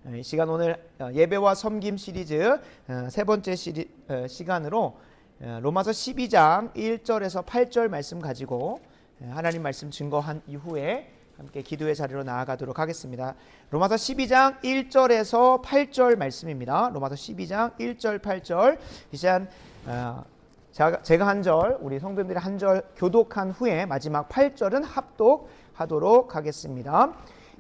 이 시간 오늘 예배와 섬김 시리즈 세 번째 시간으로 로마서 12장 1절에서 8절 말씀 가지고 하나님 말씀 증거한 이후에 함께 기도의 자리로 나아가도록 하겠습니다. 로마서 12장 1절에서 8절 말씀입니다. 로마서 12장 1절 8절 이 시간 제가 한 절, 우리 성도님들이 한 절 교독한 후에 마지막 8절은 합독하도록 하겠습니다.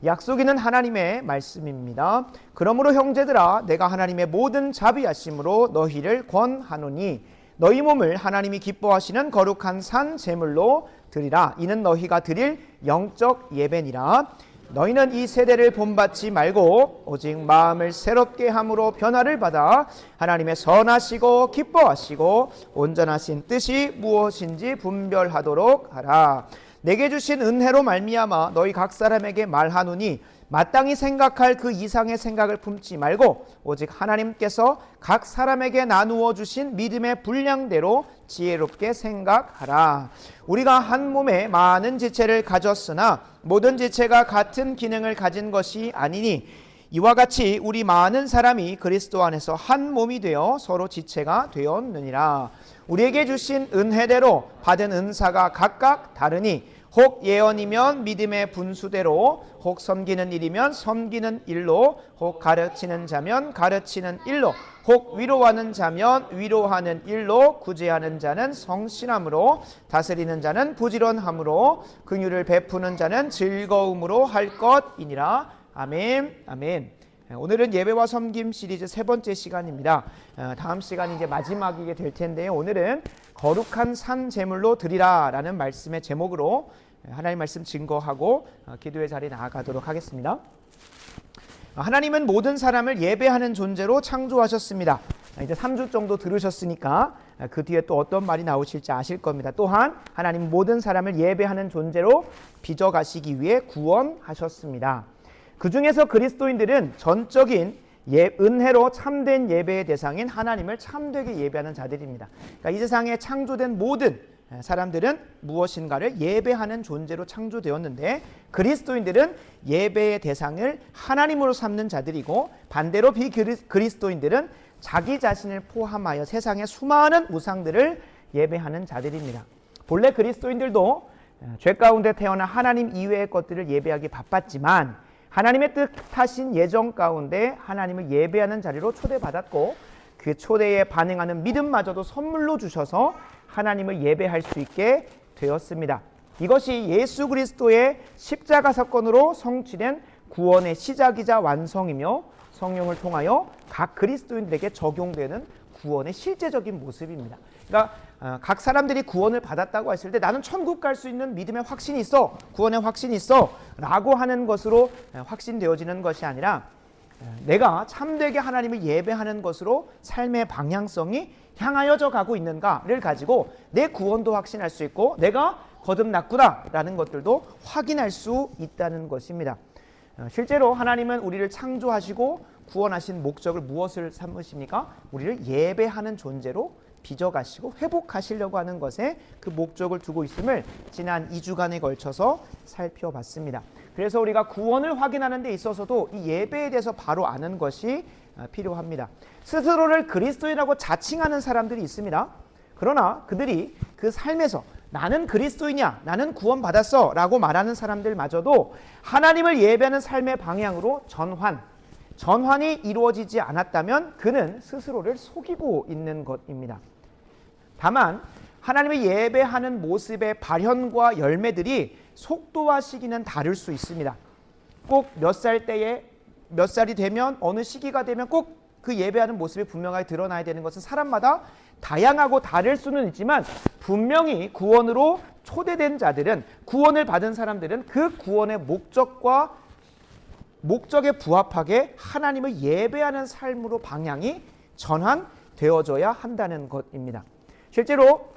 약속 있는 하나님의 말씀입니다. 그러므로 형제들아, 내가 하나님의 모든 자비하심으로 너희를 권하노니 너희 몸을 하나님이 기뻐하시는 거룩한 산 제물로 드리라. 이는 너희가 드릴 영적 예배니라. 너희는 이 세대를 본받지 말고 오직 마음을 새롭게 함으로 변화를 받아 하나님의 선하시고 기뻐하시고 온전하신 뜻이 무엇인지 분별하도록 하라. 내게 주신 은혜로 말미암아 너희 각 사람에게 말하노니 마땅히 생각할 그 이상의 생각을 품지 말고 오직 하나님께서 각 사람에게 나누어 주신 믿음의 분량대로 지혜롭게 생각하라. 우리가 한 몸에 많은 지체를 가졌으나 모든 지체가 같은 기능을 가진 것이 아니니 이와 같이 우리 많은 사람이 그리스도 안에서 한 몸이 되어 서로 지체가 되었느니라. 우리에게 주신 은혜대로 받은 은사가 각각 다르니 혹 예언이면 믿음의 분수대로, 혹 섬기는 일이면 섬기는 일로, 혹 가르치는 자면 가르치는 일로, 혹 위로하는 자면 위로하는 일로, 구제하는 자는 성실함으로, 다스리는 자는 부지런함으로, 긍휼을 베푸는 자는 즐거움으로 할 것이니라. 아멘. 아멘. 오늘은 예배와 섬김 시리즈 세 번째 시간입니다. 다음 시간이 이제 마지막이게 될 텐데요. 오늘은 거룩한 산 제물로 드리라 라는 말씀의 제목으로 하나님 말씀 증거하고 기도의 자리에 나아가도록 하겠습니다. 하나님은 모든 사람을 예배하는 존재로 창조하셨습니다. 이제 3주 정도 들으셨으니까 그 뒤에 또 어떤 말이 나오실지 아실 겁니다. 또한 하나님 모든 사람을 예배하는 존재로 빚어가시기 위해 구원하셨습니다. 그 중에서 그리스도인들은 전적인 은혜로 참된 예배의 대상인 하나님을 참되게 예배하는 자들입니다. 그러니까 이 세상에 창조된 모든 사람들은 무엇인가를 예배하는 존재로 창조되었는데 그리스도인들은 예배의 대상을 하나님으로 삼는 자들이고 반대로 비그리스도인들은 자기 자신을 포함하여 세상의 수많은 우상들을 예배하는 자들입니다. 본래 그리스도인들도 죄 가운데 태어나 하나님 이외의 것들을 예배하기 바빴지만 하나님의 뜻하신 예정 가운데 하나님을 예배하는 자리로 초대받았고 그 초대에 반응하는 믿음마저도 선물로 주셔서 하나님을 예배할 수 있게 되었습니다. 이것이 예수 그리스도의 십자가 사건으로 성취된 구원의 시작이자 완성이며 성령을 통하여 각 그리스도인들에게 적용되는 구원의 실제적인 모습입니다. 그러니까 각 사람들이 구원을 받았다고 했을 때 나는 천국 갈 수 있는 믿음의 확신이 있어, 구원의 확신이 있어 라고 하는 것으로 확신되어지는 것이 아니라 내가 참되게 하나님을 예배하는 것으로 삶의 방향성이 향하여져 가고 있는가를 가지고 내 구원도 확신할 수 있고 내가 거듭났구나 라는 것들도 확인할 수 있다는 것입니다. 실제로 하나님은 우리를 창조하시고 구원하신 목적을 무엇을 삼으십니까? 우리를 예배하는 존재로 빚어가시고 회복하시려고 하는 것에 그 목적을 두고 있음을 지난 2주간에 걸쳐서 살펴봤습니다. 그래서 우리가 구원을 확인하는 데 있어서도 이 예배에 대해서 바로 아는 것이 필요합니다. 스스로를 그리스도인이라고 자칭하는 사람들이 있습니다. 그러나 그들이 그 삶에서 나는 그리스도인이야, 나는 구원받았어 라고 말하는 사람들마저도 하나님을 예배하는 삶의 방향으로 전환이 이루어지지 않았다면 그는 스스로를 속이고 있는 것입니다. 다만 하나님을 예배하는 모습의 발현과 열매들이 속도와 시기는 다를 수 있습니다. 꼭 몇 살이 되면 어느 시기가 되면 꼭 그 예배하는 모습이 분명하게 드러나야 되는 것은 사람마다 다양하고 다를 수는 있지만 분명히 구원으로 초대된 자들은 구원을 받은 사람들은 그 구원의 목적에 부합하게 하나님을 예배하는 삶으로 방향이 전환되어져야 한다는 것입니다. 실제로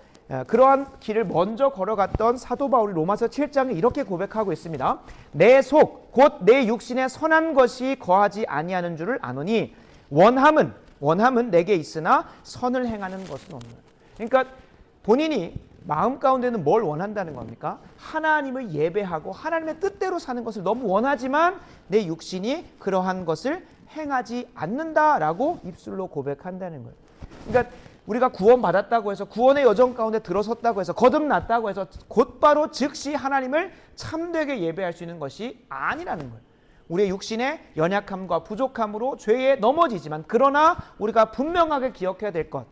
그러한 길을 먼저 걸어갔던 사도 바울이 로마서 7장에 이렇게 고백하고 있습니다. 내 속 곧 내 육신에 선한 것이 거하지 아니하는 줄을 아노니 원함은 내게 있으나 선을 행하는 것은 없는. 그러니까 본인이 마음 가운데는 뭘 원한다는 겁니까? 하나님을 예배하고 하나님의 뜻대로 사는 것을 너무 원하지만 내 육신이 그러한 것을 행하지 않는다라고 입술로 고백한다는 거예요. 그러니까 우리가 구원받았다고 해서 구원의 여정 가운데 들어섰다고 해서 거듭났다고 해서 곧바로 즉시 하나님을 참되게 예배할 수 있는 것이 아니라는 거예요. 우리의 육신의 연약함과 부족함으로 죄에 넘어지지만 그러나 우리가 분명하게 기억해야 될 것,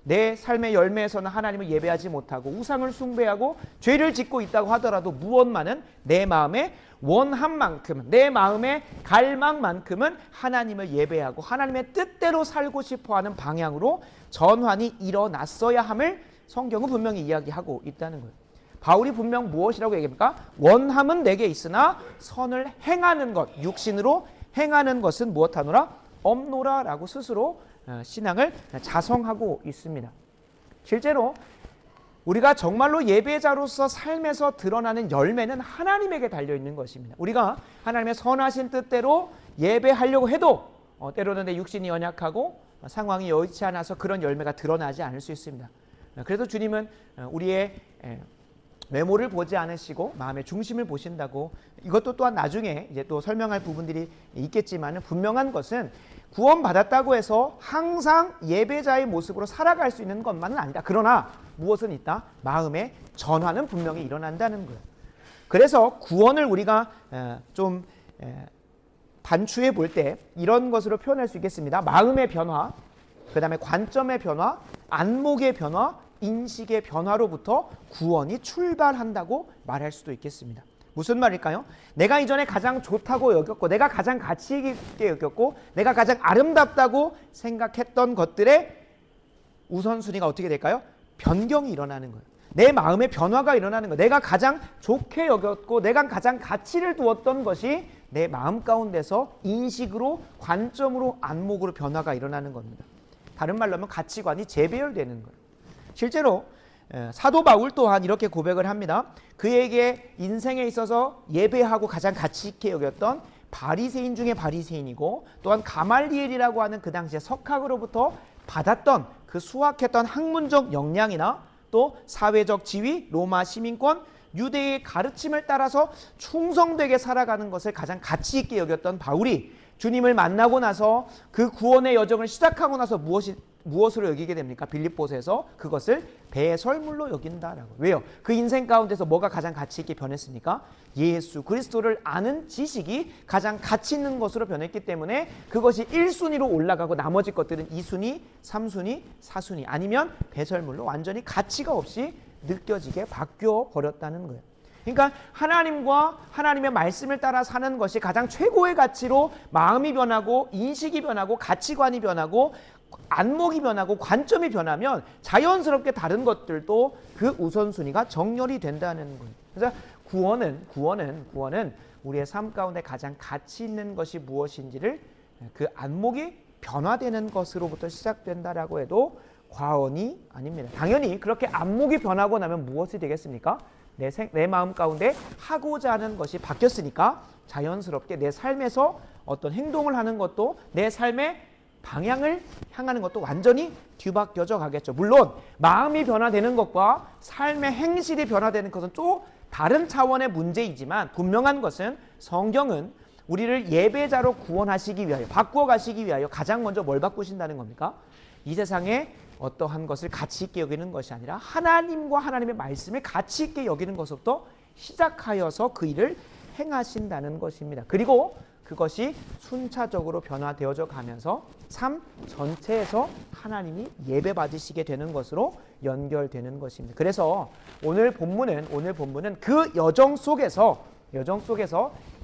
내 삶의 열매에서는 하나님을 예배하지 못하고 우상을 숭배하고 죄를 짓고 있다고 하더라도 무엇만은 내 마음의 원함만큼은, 내 마음의 갈망만큼은 하나님을 예배하고 하나님의 뜻대로 살고 싶어하는 방향으로 전환이 일어났어야 함을 성경은 분명히 이야기하고 있다는 거예요. 바울이 분명 무엇이라고 얘기합니까? 원함은 내게 있으나 선을 행하는 것, 육신으로 행하는 것은 무엇하노라? 없노라 라고 스스로 신앙을 자성하고 있습니다. 실제로 우리가 정말로 예배자로서 삶에서 드러나는 열매는 하나님에게 달려있는 것입니다. 우리가 하나님의 선하신 뜻대로 예배하려고 해도 때로는 내 육신이 연약하고 상황이 여의치 않아서 그런 열매가 드러나지 않을 수 있습니다. 그래서 주님은 우리의 외모를 보지 않으시고 마음의 중심을 보신다고, 이것도 또한 나중에 이제 또 설명할 부분들이 있겠지만 분명한 것은 구원받았다고 해서 항상 예배자의 모습으로 살아갈 수 있는 것만은 아니다. 그러나 무엇은 있다? 마음의 전환은 분명히 일어난다는 거예요. 그래서 구원을 우리가 좀 단추해 볼 때 이런 것으로 표현할 수 있겠습니다. 마음의 변화, 그 다음에 관점의 변화, 안목의 변화, 인식의 변화로부터 구원이 출발한다고 말할 수도 있겠습니다. 무슨 말일까요? 내가 이전에 가장 좋다고 여겼고 내가 가장 가치 있게 여겼고 내가 가장 아름답다고 생각했던 것들의 우선순위가 어떻게 될까요? 변경이 일어나는 거예요. 내 마음의 변화가 일어나는 거예요. 내가 가장 좋게 여겼고 내가 가장 가치를 두었던 것이 내 마음 가운데서 인식으로, 관점으로, 안목으로 변화가 일어나는 겁니다. 다른 말로 하면 가치관이 재배열되는 거예요. 실제로 사도 바울 또한 이렇게 고백을 합니다. 그에게 인생에 있어서 예배하고 가장 가치 있게 여겼던 바리새인 중에 바리새인이고 또한 가말리엘이라고 하는 그 당시에 석학으로부터 받았던 그 수학했던 학문적 역량이나 또 사회적 지위, 로마 시민권, 유대의 가르침을 따라서 충성되게 살아가는 것을 가장 가치 있게 여겼던 바울이 주님을 만나고 나서 그 구원의 여정을 시작하고 나서 무엇으로 여기게 됩니까? 빌립보서에서 그것을 배설물로 여긴다라고. 왜요? 그 인생 가운데서 뭐가 가장 가치 있게 변했습니까? 예수 그리스도를 아는 지식이 가장 가치 있는 것으로 변했기 때문에 그것이 1순위로 올라가고 나머지 것들은 2순위, 3순위, 4순위 아니면 배설물로 완전히 가치가 없이 느껴지게 바뀌어 버렸다는 거예요. 그러니까 하나님과 하나님의 말씀을 따라 사는 것이 가장 최고의 가치로 마음이 변하고 인식이 변하고 가치관이 변하고 안목이 변하고 관점이 변하면 자연스럽게 다른 것들도 그 우선순위가 정렬이 된다는 거예요. 그래서 구원은 우리의 삶 가운데 가장 가치 있는 것이 무엇인지를 그 안목이 변화되는 것으로부터 시작된다라고 해도 과언이 아닙니다. 당연히 그렇게 안목이 변하고 나면 무엇이 되겠습니까? 내 마음 가운데 하고자 하는 것이 바뀌었으니까 자연스럽게 내 삶에서 어떤 행동을 하는 것도 내 삶의 방향을 향하는 것도 완전히 뒤바뀌어져 가겠죠. 물론 마음이 변화되는 것과 삶의 행실이 변화되는 것은 또 다른 차원의 문제이지만 분명한 것은 성경은 우리를 예배자로 구원하시기 위하여, 바꾸어 가시기 위하여 가장 먼저 뭘 바꾸신다는 겁니까? 이 세상에 어떠한 것을 가치 있게 여기는 것이 아니라 하나님과 하나님의 말씀을 가치 있게 여기는 것부터 시작하여서 그 일을 행하신다는 것입니다. 그리고 그것이 순차적으로 변화되어져 가면서 삶 전체에서 하나님이 예배받으시게 되는 것으로 연결되는 것입니다. 그래서 오늘 본문은 그 여정 속에서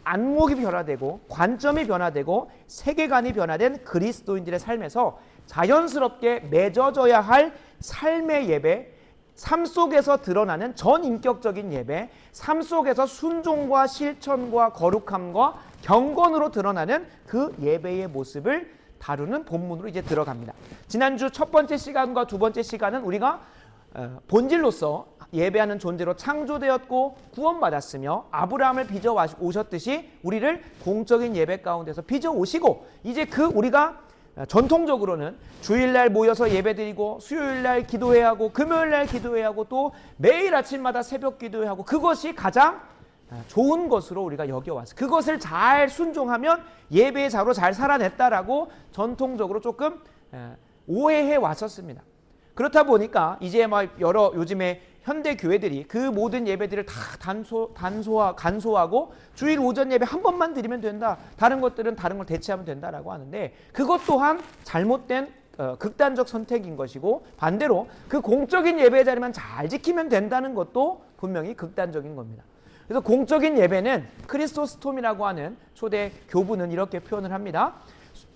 안목이 변화되고 관점이 변화되고 세계관이 변화된 그리스도인들의 삶에서 자연스럽게 맺어져야 할 삶의 예배, 삶 속에서 드러나는 전인격적인 예배, 삶 속에서 순종과 실천과 거룩함과 경건으로 드러나는 그 예배의 모습을 다루는 본문으로 이제 들어갑니다. 지난주 첫 번째 시간과 두 번째 시간은 우리가 본질로서 예배하는 존재로 창조되었고 구원받았으며 아브라함을 빚어 오셨듯이 우리를 공적인 예배 가운데서 빚어 오시고 이제 그 우리가 전통적으로는 주일날 모여서 예배드리고 수요일날 기도해야 하고 금요일날 기도해야 하고 또 매일 아침마다 새벽 기도해야 하고 그것이 가장 좋은 것으로 우리가 여겨왔어. 그것을 잘 순종하면 예배의 자로 잘 살아냈다라고 전통적으로 조금 오해해 왔었습니다. 그렇다 보니까 이제 막 여러 요즘에 현대 교회들이 그 모든 예배들을 다 간소하고 주일 오전 예배 한 번만 드리면 된다. 다른 것들은 다른 걸 대체하면 된다라고 하는데 그것 또한 잘못된 극단적 선택인 것이고 반대로 그 공적인 예배 자리만 잘 지키면 된다는 것도 분명히 극단적인 겁니다. 그래서 공적인 예배는 크리스토스톰이라고 하는 초대 교부는 이렇게 표현을 합니다.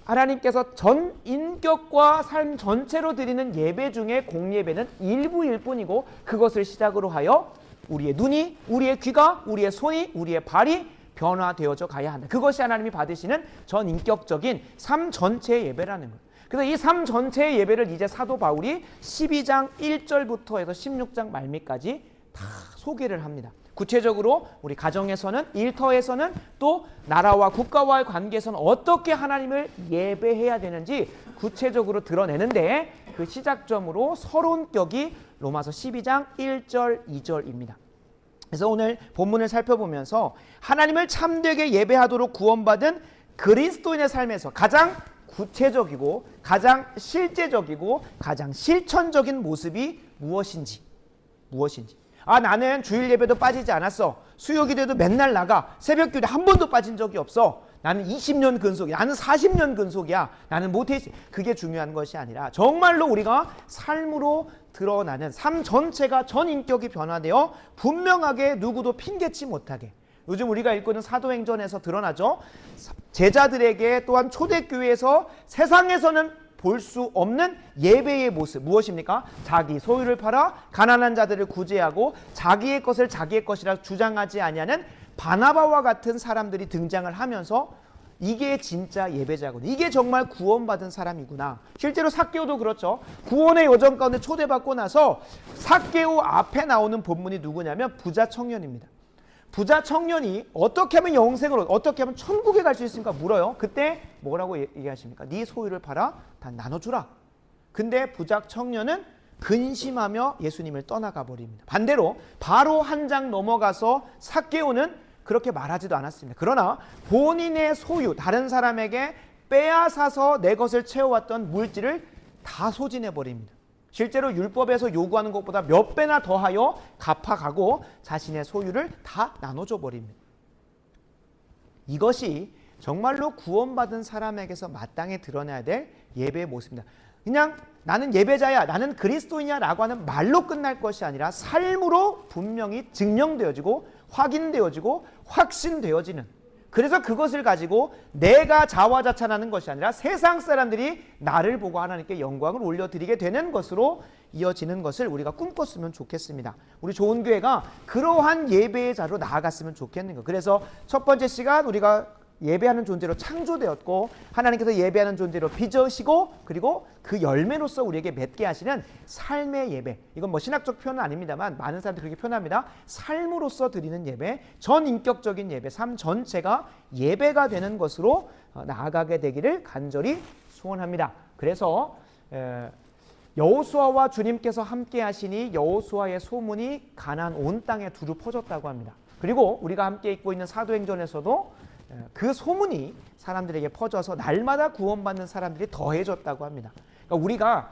하나님께서 전 인격과 삶 전체로 드리는 예배 중에 공예배는 일부일 뿐이고 그것을 시작으로 하여 우리의 눈이, 우리의 귀가, 우리의 손이, 우리의 발이 변화되어져 가야 한다. 그것이 하나님이 받으시는 전 인격적인 삶 전체의 예배라는 거예요. 그래서 이 삶 전체의 예배를 이제 사도 바울이 12장 1절부터 해서 16장 말미까지 다 소개를 합니다. 구체적으로 우리 가정에서는, 일터에서는, 또 나라와 국가와의 관계에서는 어떻게 하나님을 예배해야 되는지 구체적으로 드러내는데 그 시작점으로 서론격이 로마서 12장 1절 2절입니다. 그래서 오늘 본문을 살펴보면서 하나님을 참되게 예배하도록 구원받은 그리스도인의 삶에서 가장 구체적이고 가장 실제적이고 가장 실천적인 모습이 무엇인지. 나는 주일 예배도 빠지지 않았어. 수요 기도도 맨날 나가. 새벽 기도 한 번도 빠진 적이 없어. 나는 20년 근속이야. 나는 40년 근속이야. 나는 모태지. 그게 중요한 것이 아니라 정말로 우리가 삶으로 드러나는 삶 전체가 전 인격이 변화되어 분명하게 누구도 핑계치 못하게. 요즘 우리가 읽고 있는 사도행전에서 드러나죠. 제자들에게 또한 초대교회에서 세상에서는 볼 수 없는 예배의 모습 무엇입니까? 자기 소유를 팔아 가난한 자들을 구제하고 자기의 것을 자기의 것이라 주장하지 아니하는 바나바와 같은 사람들이 등장을 하면서 이게 진짜 예배자구나. 이게 정말 구원받은 사람이구나. 실제로 삭개오도 그렇죠. 구원의 여정 가운데 초대받고 나서 삭개오 앞에 나오는 본문이 누구냐면 부자 청년입니다. 부자 청년이 어떻게 하면 영생을 어떻게 하면 천국에 갈 수 있습니까? 물어요. 그때 뭐라고 얘기하십니까? 네 소유를 팔아 다 나눠주라. 근데 부자 청년은 근심하며 예수님을 떠나가 버립니다. 반대로 바로 한 장 넘어가서 삭개오는 그렇게 말하지도 않았습니다. 그러나 본인의 소유, 다른 사람에게 빼앗아서 내 것을 채워왔던 물질을 다 소진해 버립니다. 실제로 율법에서 요구하는 것보다 몇 배나 더하여 갚아가고 자신의 소유를 다 나눠줘 버립니다. 이것이 정말로 구원받은 사람에게서 마땅히 드러나야 될 예배의 모습입니다. 그냥 나는 예배자야, 나는 그리스도인이야 라고 하는 말로 끝날 것이 아니라 삶으로 분명히 증명되어지고 확인되어지고 확신되어지는, 그래서 그것을 가지고 내가 자화자찬하는 것이 아니라 세상 사람들이 나를 보고 하나님께 영광을 올려드리게 되는 것으로 이어지는 것을 우리가 꿈꿨으면 좋겠습니다. 우리 좋은 교회가 그러한 예배의 자로 나아갔으면 좋겠는 거. 그래서 첫 번째 시간 우리가 예배하는 존재로 창조되었고 하나님께서 예배하는 존재로 빚으시고 그리고 그 열매로서 우리에게 맺게 하시는 삶의 예배. 이건 뭐 신학적 표현은 아닙니다만 많은 사람들이 그렇게 표현합니다. 삶으로서 드리는 예배, 전인격적인 예배, 삶 전체가 예배가 되는 것으로 나아가게 되기를 간절히 소원합니다. 그래서 여호수아와 주님께서 함께 하시니 여호수아의 소문이 가나안 온 땅에 두루 퍼졌다고 합니다. 그리고 우리가 함께 읽고 있는 사도행전에서도 그 소문이 사람들에게 퍼져서 날마다 구원받는 사람들이 더해졌다고 합니다. 그러니까 우리가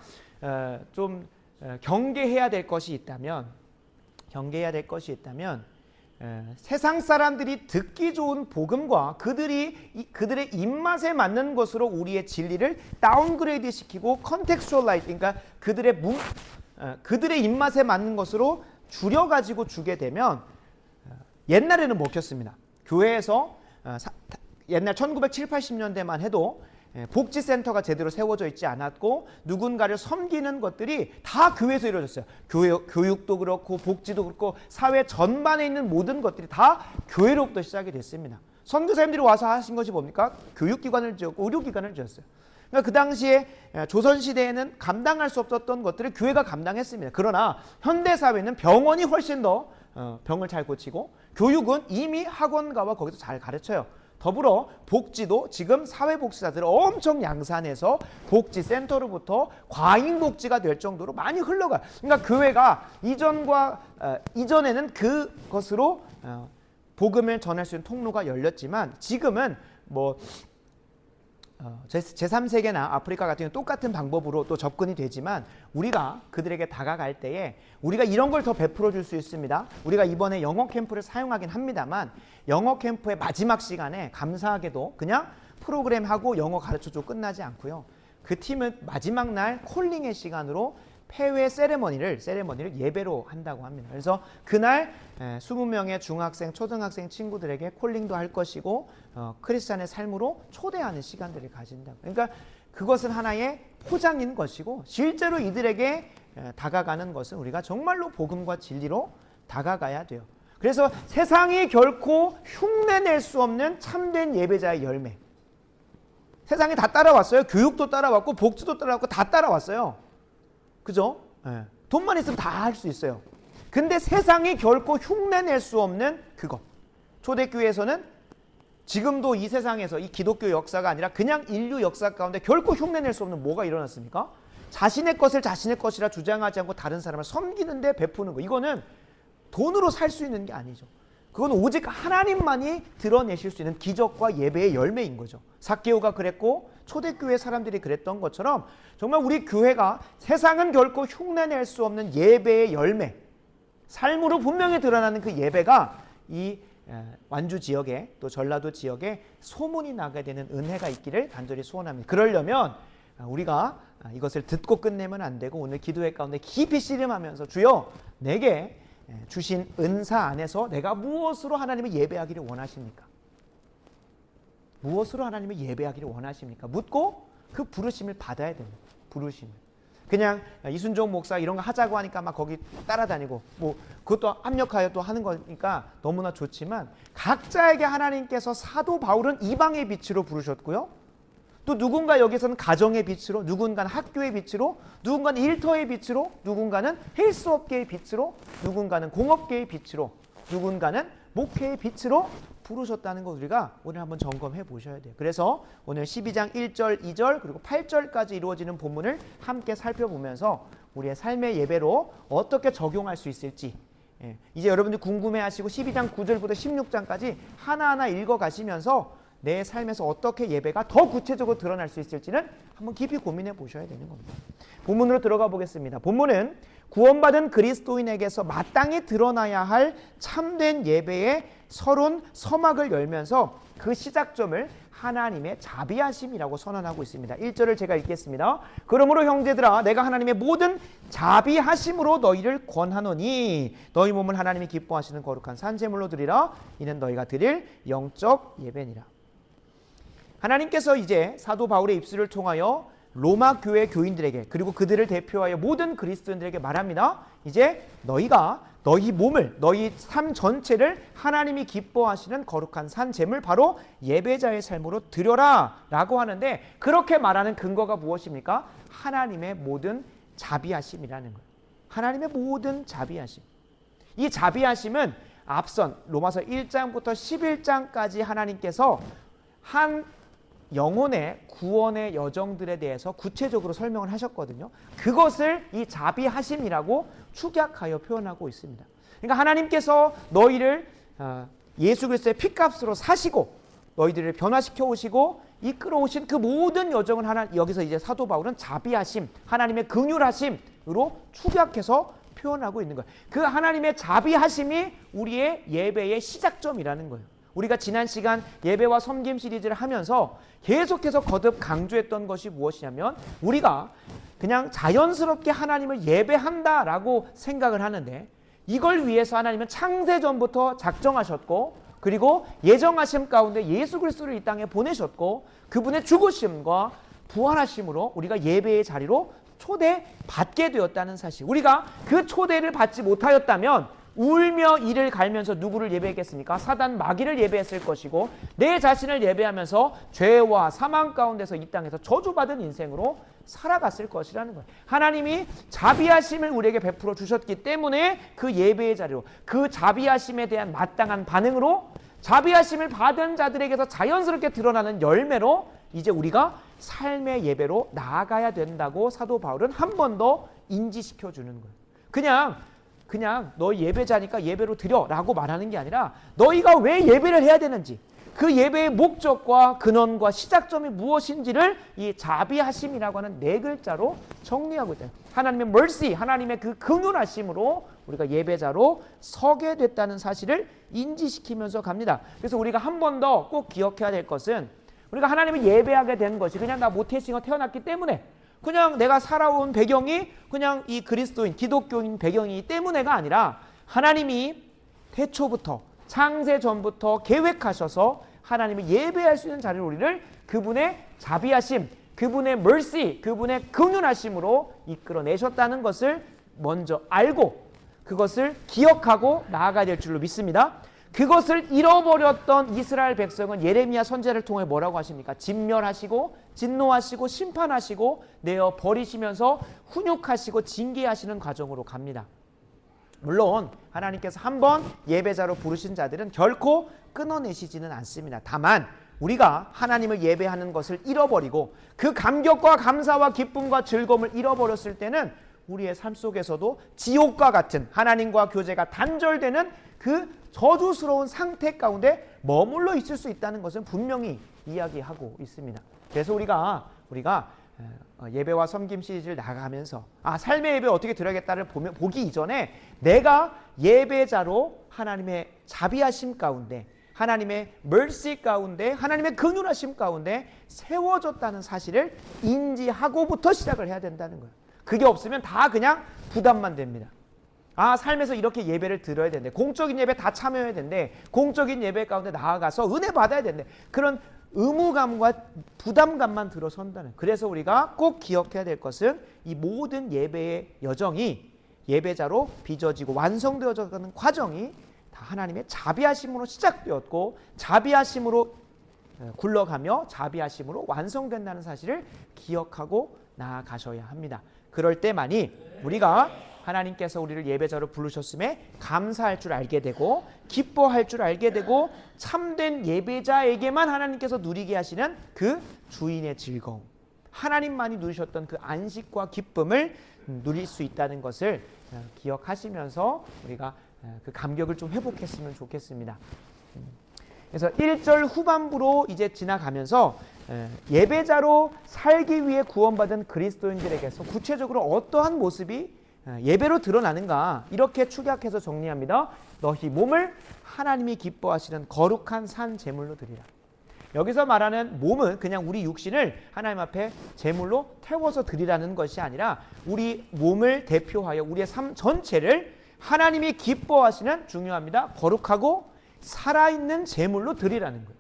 좀 경계해야 될 것이 있다면 세상 사람들이 듣기 좋은 복음과 그들의 입맛에 맞는 것으로 우리의 진리를 다운그레이드 시키고 컨텍스츄얼라이즈, 그러니까 그들의 입맛에 맞는 것으로 줄여가지고 주게 되면 옛날에는 먹혔습니다. 교회에서 옛날 1970, 80년대만 해도 복지센터가 제대로 세워져 있지 않았고 누군가를 섬기는 것들이 다 교회에서 이루어졌어요. 교육도 그렇고 복지도 그렇고 사회 전반에 있는 모든 것들이 다 교회로부터 시작이 됐습니다. 선교사님들이 와서 하신 것이 뭡니까? 교육기관을 지었고 의료기관을 지었어요. 그러니까 그 당시에 조선시대에는 감당할 수 없었던 것들을 교회가 감당했습니다. 그러나 현대사회는 병원이 훨씬 더 병을 잘 고치고 교육은 이미 학원가와 거기서 잘 가르쳐요. 더불어 복지도 지금 사회복지사들을 엄청 양산해서 복지센터로부터 과잉복지가 될 정도로 많이 흘러가요. 그러니까 교회가 이전에는 그것으로 복음을 전할 수 있는 통로가 열렸지만 지금은 뭐 제3세계나 아프리카 같은 경우는 똑같은 방법으로 또 접근이 되지만 우리가 그들에게 다가갈 때에 우리가 이런 걸 더 베풀어 줄 수 있습니다. 우리가 이번에 영어 캠프를 사용하긴 합니다만 영어 캠프의 마지막 시간에 감사하게도 그냥 프로그램하고 영어 가르쳐주고 끝나지 않고요. 그 팀은 마지막 날 콜링의 시간으로 폐회 세레머니를 예배로 한다고 합니다. 그래서 그날 20명의 중학생, 초등학생 친구들에게 콜링도 할 것이고 크리스찬의 삶으로 초대하는 시간들을 가진다. 그러니까 그것은 하나의 포장인 것이고 실제로 이들에게 다가가는 것은 우리가 정말로 복음과 진리로 다가가야 돼요. 그래서 세상이 결코 흉내낼 수 없는 참된 예배자의 열매. 세상이 다 따라왔어요. 교육도 따라왔고 복지도 따라왔고 다 따라왔어요. 그죠? 네. 돈만 있으면 다 할 수 있어요. 근데 세상이 결코 흉내낼 수 없는 그것. 초대교회에서는 지금도 이 세상에서 이 기독교 역사가 아니라 그냥 인류 역사 가운데 결코 흉내낼 수 없는 뭐가 일어났습니까? 자신의 것을 자신의 것이라 주장하지 않고 다른 사람을 섬기는데 베푸는 거. 이거는 돈으로 살 수 있는 게 아니죠. 그건 오직 하나님만이 드러내실 수 있는 기적과 예배의 열매인 거죠. 삭개오가 그랬고 초대교회 사람들이 그랬던 것처럼 정말 우리 교회가 세상은 결코 흉내낼 수 없는 예배의 열매, 삶으로 분명히 드러나는 그 예배가 이 완주 지역에 또 전라도 지역에 소문이 나게 되는 은혜가 있기를 간절히 소원합니다. 그러려면 우리가 이것을 듣고 끝내면 안 되고 오늘 기도회 가운데 깊이 씨름하면서 주여 내게 주신 은사 안에서 내가 무엇으로 하나님을 예배하기를 원하십니까? 무엇으로 하나님을 예배하기를 원하십니까? 묻고 그 부르심을 받아야 됩니다. 부르심을. 그냥 이순종 목사 이런 거 하자고 하니까 막 거기 따라다니고 뭐 그것도 합력하여 또 하는 거니까 너무나 좋지만 각자에게 하나님께서 사도 바울은 이방의 빛으로 부르셨고요. 또 누군가 여기서는 가정의 빛으로, 누군가는 학교의 빛으로, 누군가는 일터의 빛으로, 누군가는 헬스업계의 빛으로, 누군가는 공업계의 빛으로, 누군가는 목회의 빛으로 부르셨다는 거 우리가 오늘 한번 점검해 보셔야 돼요. 그래서 오늘 12장 1절, 2절 그리고 8절까지 이루어지는 본문을 함께 살펴보면서 우리의 삶의 예배로 어떻게 적용할 수 있을지 이제 여러분들 궁금해하시고 12장 9절부터 16장까지 하나하나 읽어가시면서 내 삶에서 어떻게 예배가 더 구체적으로 드러날 수 있을지는 한번 깊이 고민해 보셔야 되는 겁니다. 본문으로 들어가 보겠습니다. 본문은 구원받은 그리스도인에게서 마땅히 드러나야 할 참된 예배의 서론 서막을 열면서 그 시작점을 하나님의 자비하심이라고 선언하고 있습니다. 1절을 제가 읽겠습니다. 그러므로 형제들아 내가 하나님의 모든 자비하심으로 너희를 권하노니 너희 몸을 하나님이 기뻐하시는 거룩한 산제물로 드리라. 이는 너희가 드릴 영적 예배니라. 하나님께서 이제 사도 바울의 입술을 통하여 로마 교회 교인들에게 그리고 그들을 대표하여 모든 그리스도인들에게 말합니다. 이제 너희가 너희 몸을 너희 삶 전체를 하나님이 기뻐하시는 거룩한 산 제물 바로 예배자의 삶으로 드려라 라고 하는데 그렇게 말하는 근거가 무엇입니까? 하나님의 모든 자비하심이라는 거예요. 하나님의 모든 자비하심. 이 자비하심은 앞선 로마서 1장부터 11장까지 하나님께서 한 영혼의 구원의 여정들에 대해서 구체적으로 설명을 하셨거든요. 그것을 이 자비하심이라고 축약하여 표현하고 있습니다. 그러니까 하나님께서 너희를 예수 그리스도의 피값으로 사시고 너희들을 변화시켜 오시고 이끌어 오신 그 모든 여정을 여기서 이제 사도 바울은 자비하심, 하나님의 긍휼하심으로 축약해서 표현하고 있는 거예요. 그 하나님의 자비하심이 우리의 예배의 시작점이라는 거예요. 우리가 지난 시간 예배와 섬김 시리즈를 하면서 계속해서 거듭 강조했던 것이 무엇이냐면 우리가 그냥 자연스럽게 하나님을 예배한다라고 생각을 하는데 이걸 위해서 하나님은 창세전부터 작정하셨고 그리고 예정하심 가운데 예수 그리스도를 이 땅에 보내셨고 그분의 죽으심과 부활하심으로 우리가 예배의 자리로 초대받게 되었다는 사실. 우리가 그 초대를 받지 못하였다면 울며 이를 갈면서 누구를 예배했겠습니까? 사단 마귀를 예배했을 것이고 내 자신을 예배하면서 죄와 사망 가운데서 이 땅에서 저주받은 인생으로 살아갔을 것이라는 거예요. 하나님이 자비하심을 우리에게 베풀어 주셨기 때문에 그 예배의 자리로 그 자비하심에 대한 마땅한 반응으로 자비하심을 받은 자들에게서 자연스럽게 드러나는 열매로 이제 우리가 삶의 예배로 나아가야 된다고 사도 바울은 한 번 더 인지시켜 주는 거예요. 그냥 그냥 너 예배자니까 예배로 드려라고 말하는 게 아니라 너희가 왜 예배를 해야 되는지, 그 예배의 목적과 근원과 시작점이 무엇인지를 이 자비하심이라고 하는 네 글자로 정리하고 있다. 하나님의 mercy, 하나님의 그 긍휼하심으로 우리가 예배자로 서게 됐다는 사실을 인지시키면서 갑니다. 그래서 우리가 한 번 더 꼭 기억해야 될 것은, 우리가 하나님을 예배하게 된 것이 그냥 나 모태신앙 태어났기 때문에, 그냥 내가 살아온 배경이 그냥 이 그리스도인, 기독교인 배경이기 때문에가 아니라, 하나님이 태초부터, 창세 전부터 계획하셔서 하나님을 예배할 수 있는 자리를 우리를 그분의 자비하심, 그분의 mercy, 그분의 긍휼하심으로 이끌어내셨다는 것을 먼저 알고 그것을 기억하고 나아가야 될 줄로 믿습니다. 그것을 잃어버렸던 이스라엘 백성은 예레미야 선지자를 통해 뭐라고 하십니까? 진멸하시고 진노하시고 심판하시고 내어 버리시면서 훈육하시고 징계하시는 과정으로 갑니다. 물론 하나님께서 한번 예배자로 부르신 자들은 결코 끊어내시지는 않습니다. 다만 우리가 하나님을 예배하는 것을 잃어버리고 그 감격과 감사와 기쁨과 즐거움을 잃어버렸을 때는 우리의 삶 속에서도 지옥과 같은 하나님과 교제가 단절되는 그 저주스러운 상태 가운데 머물러 있을 수 있다는 것은 분명히 이야기하고 있습니다. 그래서 우리가 예배와 섬김 시리즈를 나가면서 삶의 예배 어떻게 드려야겠다를 보기 이전에 내가 예배자로 하나님의 자비하심 가운데, 하나님의 mercy 가운데, 하나님의 긍휼하심 가운데 세워졌다는 사실을 인지하고부터 시작을 해야 된다는 거예요. 그게 없으면 다 그냥 부담만 됩니다. 삶에서 이렇게 예배를 드려야 되는데, 공적인 예배 다 참여해야 되는데, 공적인 예배 가운데 나아가서 은혜 받아야 되는데, 그런 의무감과 부담감만 들어선다는. 그래서 우리가 꼭 기억해야 될 것은 이 모든 예배의 여정이 예배자로 빚어지고 완성되어져 가는 과정이 다 하나님의 자비하심으로 시작되었고, 자비하심으로 굴러가며 자비하심으로 완성된다는 사실을 기억하고 나아가셔야 합니다. 그럴 때만이 우리가 하나님께서 우리를 예배자로 부르셨음에 감사할 줄 알게 되고, 기뻐할 줄 알게 되고, 참된 예배자에게만 하나님께서 누리게 하시는 그 주인의 즐거움, 하나님만이 누리셨던 그 안식과 기쁨을 누릴 수 있다는 것을 기억하시면서 우리가 그 감격을 좀 회복했으면 좋겠습니다. 그래서 1절 후반부로 이제 지나가면서 예배자로 살기 위해 구원받은 그리스도인들에게서 구체적으로 어떠한 모습이 예배로 드러나는가, 이렇게 축약해서 정리합니다. 너희 몸을 하나님이 기뻐하시는 거룩한 산 제물로 드리라. 여기서 말하는 몸은 그냥 우리 육신을 하나님 앞에 제물로 태워서 드리라는 것이 아니라, 우리 몸을 대표하여 우리의 삶 전체를 하나님이 기뻐하시는, 중요합니다, 거룩하고 살아있는 제물로 드리라는 거예요.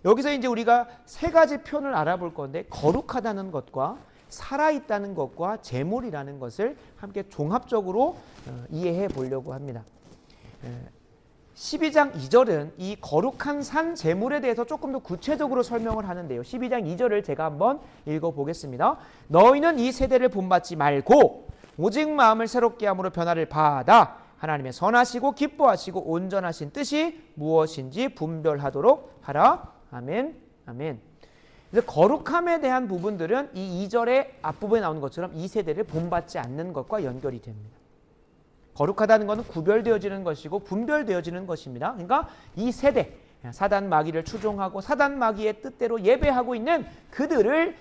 여기서 이제 우리가 세 가지 표현을 알아볼 건데, 거룩하다는 것과 살아있다는 것과 제물이라는 것을 함께 종합적으로 이해해 보려고 합니다. 12장 2절은 이 거룩한 산 제물에 대해서 조금 더 구체적으로 설명을 하는데요. 12장 2절을 제가 한번 읽어보겠습니다. 너희는 이 세대를 본받지 말고 오직 마음을 새롭게 함으로 변화를 받아 하나님의 선하시고 기뻐하시고 온전하신 뜻이 무엇인지 분별하도록 하라. 아멘. 아멘. 그래서 거룩함에 대한 부분들은 이 2절의 앞부분에 나오는 것처럼 이 세대를 본받지 않는 것과 연결이 됩니다. 거룩하다는 것은 구별되어지는 것이고 분별되어지는 것입니다. 그러니까 이 세대, 사단 마귀를 추종하고 사단 마귀의 뜻대로 예배하고 있는 그들을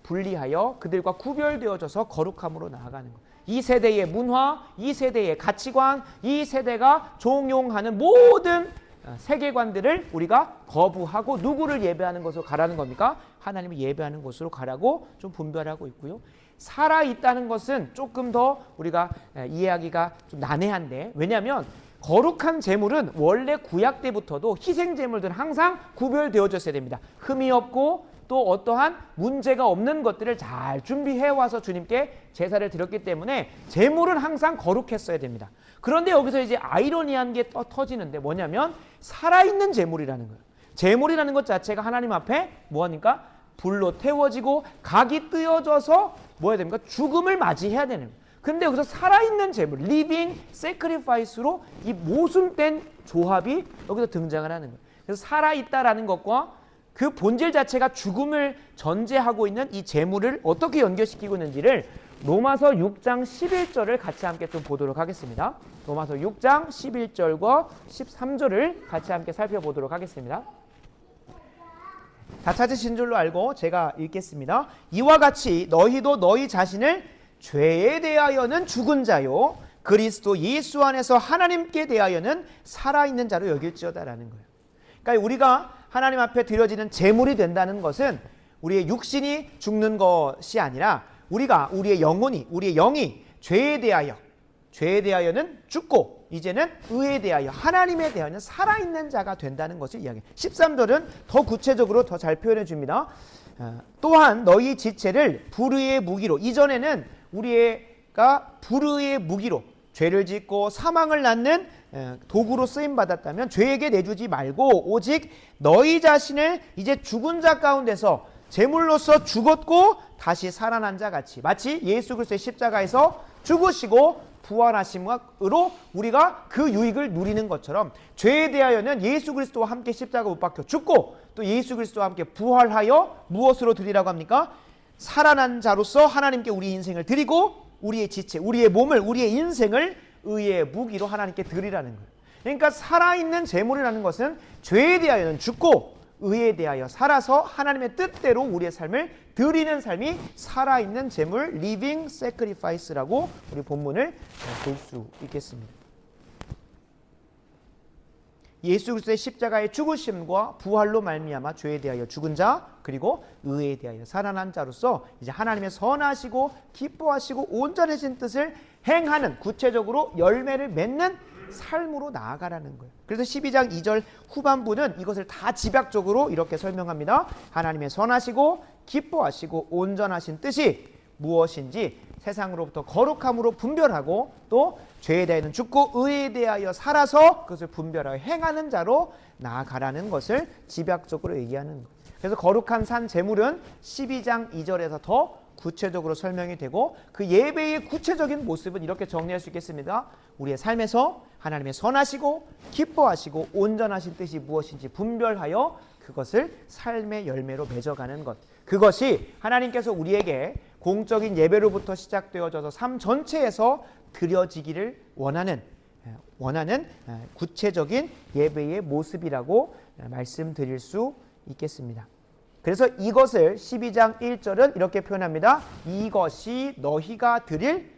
분리하여 그들과 구별되어져서 거룩함으로 나아가는 것. 이 세대의 문화, 이 세대의 가치관, 이 세대가 종용하는 모든 세계관들을 우리가 거부하고 누구를 예배하는 것으로 가라는 겁니까? 하나님을 예배하는 것으로 가라고 좀 분별하고 있고요. 살아있다는 것은 조금 더 우리가 이해하기가 좀 난해한데, 왜냐하면 거룩한 제물은 원래 구약 때부터도 희생 제물들은 항상 구별되어졌어야 됩니다. 흠이 없고 또 어떠한 문제가 없는 것들을 잘 준비해 와서 주님께 제사를 드렸기 때문에 제물은 항상 거룩했어야 됩니다. 그런데 여기서 이제 아이러니한 게 터지는데, 뭐냐면 살아있는 제물이라는 거예요. 제물이라는 것 자체가 하나님 앞에 뭐하니까 불로 태워지고 각이 뜨어져서 뭐 해야 됩니까? 죽음을 맞이해야 되는 거예요. 근데 여기서 살아있는 제물, 리빙 세크리파이스로 이 모순된 조합이 여기서 등장을 하는 거예요. 그래서 살아있다라는 것과 그 본질 자체가 죽음을 전제하고 있는 이 제물을 어떻게 연결시키고 있는지를 로마서 6장 11절을 같이 함께 좀 보도록 하겠습니다. 로마서 6장 11절과 13절을 같이 함께 살펴보도록 하겠습니다. 다 찾으신 줄로 알고 제가 읽겠습니다. 이와 같이 너희도 너희 자신을 죄에 대하여는 죽은 자요 그리스도 예수 안에서 하나님께 대하여는 살아있는 자로 여길지어다라는 거예요. 그러니까 우리가 하나님 앞에 드려지는 제물이 된다는 것은 우리의 육신이 죽는 것이 아니라 우리의 영혼이, 우리의 영이 죄에 대하여는 죽고 이제는 의에 대하여 하나님에 대하여는 살아있는 자가 된다는 것을 이야기해요. 13절은 더 구체적으로 더 잘 표현해 줍니다. 또한 너희 지체를 불의의 무기로, 이전에는 우리가 불의의 무기로 죄를 짓고 사망을 낳는 도구로 쓰임받았다면 죄에게 내주지 말고 오직 너희 자신을 이제 죽은 자 가운데서 제물로서 죽었고 다시 살아난 자 같이, 마치 예수 그리스도의 십자가에서 죽으시고 부활하심으로 우리가 그 유익을 누리는 것처럼 죄에 대하여는 예수 그리스도와 함께 십자가 못 박혀 죽고 또 예수 그리스도와 함께 부활하여 무엇으로 드리라고 합니까? 살아난 자로서 하나님께 우리 인생을 드리고 우리의 지체, 우리의 몸을, 우리의 인생을 의의 무기로 하나님께 드리라는 거예요. 그러니까 살아있는 제물이라는 것은 죄에 대하여는 죽고 의에 대하여 살아서 하나님의 뜻대로 우리의 삶을 드리는 삶이 살아있는 제물, living sacrifice라고 우리 본문을 볼 수 있겠습니다. 예수 그리스도의 십자가의 죽으심과 부활로 말미암아 죄에 대하여 죽은 자 그리고 의에 대하여 살아난 자로서 이제 하나님의 선하시고 기뻐하시고 온전해진 뜻을 행하는, 구체적으로 열매를 맺는 삶으로 나아가라는 거예요. 그래서 12장 2절 후반부는 이것을 다 집약적으로 이렇게 설명합니다. 하나님의 선하시고 기뻐하시고 온전하신 뜻이 무엇인지 세상으로부터 거룩함으로 분별하고 또 죄에 대하여는 죽고 의에 대하여 살아서 그것을 분별하여 행하는 자로 나아가라는 것을 집약적으로 얘기하는 거예요. 그래서 거룩한 산 제물은 12장 2절에서 더 구체적으로 설명이 되고 그 예배의 구체적인 모습은 이렇게 정리할 수 있겠습니다. 우리의 삶에서 하나님의 선하시고 기뻐하시고 온전하신 뜻이 무엇인지 분별하여 그것을 삶의 열매로 맺어가는 것, 그것이 하나님께서 우리에게 공적인 예배로부터 시작되어져서 삶 전체에서 드려지기를 원하는 구체적인 예배의 모습이라고 말씀드릴 수 있겠습니다. 그래서 이것을 12장 1절은 이렇게 표현합니다. 이것이 너희가 드릴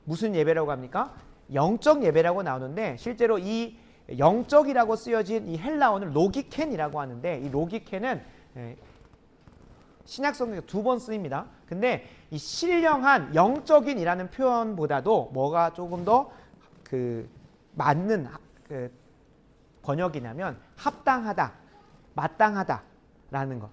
무슨 예배라고 합니까? 영적 예배라고 나오는데 실제로 이 영적이라고 쓰여진 이 헬라어는 로기켄이라고 하는데 이 로기켄은 신약 성경에 2번 쓰입니다. 근데 이 신령한 영적인이라는 표현보다도 뭐가 조금 더 맞는 번역이냐면 합당하다, 마땅하다라는 것.